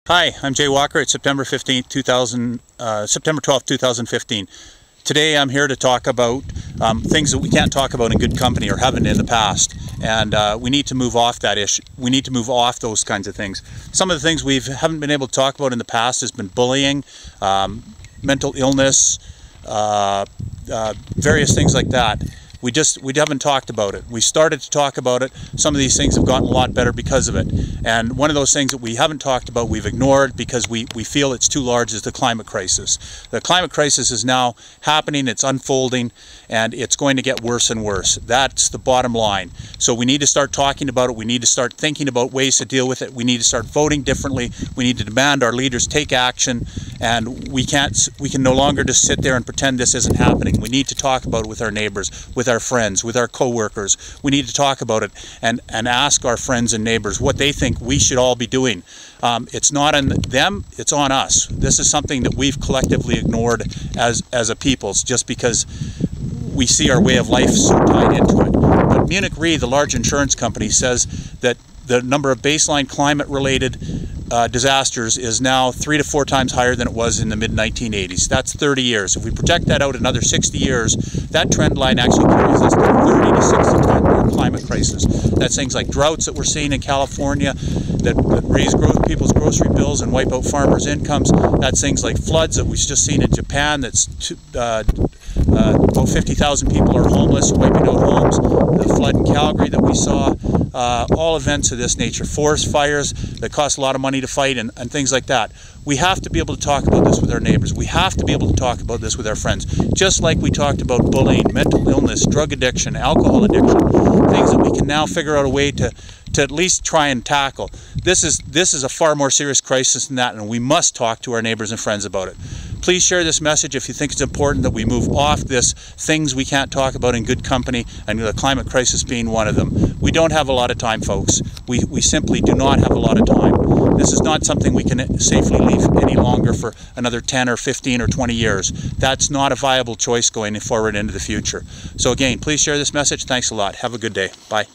Hi, I'm Jay Walker. It's September 15th, September 12th, 2015. Today I'm here to talk about things that we can't talk about in good company or haven't in the past. And we need to move off that issue. We need to move off those kinds of things. Some of the things we haven't been able to talk about in the past has been bullying, mental illness, various things like that. We haven't talked about it. We started to talk about it. Some of these things have gotten a lot better because of it. And one of those things that we haven't talked about, we've ignored because we feel it's too large, is the climate crisis. The climate crisis is now happening, it's unfolding, and it's going to get worse and worse. That's the bottom line. So we need to start talking about it. We need to start thinking about ways to deal with it. We need to start voting differently. We need to demand our leaders take action. And we can no longer just sit there and pretend this isn't happening. We need to talk about it with our neighbors, with our friends, with our co-workers. We need to talk about it and ask our friends and neighbors what they think we should all be doing. It's not on them, it's on us. This is something that we've collectively ignored as a people, just because we see our way of life so tied into it. But Munich Re, the large insurance company, says that the number of baseline climate-related disasters is now 3 to 4 times higher than it was in the mid-1980s. That's 30 years. If we project that out another 60 years, that trend line actually carries us to 30 to 60 times more climate crisis. That's things like droughts that we're seeing in California that raise people's grocery bills and wipe out farmers' incomes. That's things like floods that we've just seen in Japan. That's about 50,000 people are homeless, wiping out homes. The flood in Calgary that we saw. All events of this nature. Forest fires that cost a lot of money to fight and things like that. We have to be able to talk about this with our neighbors. We have to be able to talk about this with our friends. Just like we talked about bullying, mental illness, drug addiction, alcohol addiction, things that we can now figure out a way to at least try and tackle. This is a far more serious crisis than that, and we must talk to our neighbors and friends about it. Please share this message if you think it's important that we move off this things we can't talk about in good company, and the climate crisis being one of them. We don't have a lot of time, folks. We simply do not have a lot of time. This is not something we can safely leave any longer for another 10 or 15 or 20 years. That's not a viable choice going forward into the future. So again, please share this message. Thanks a lot. Have a good day. Bye.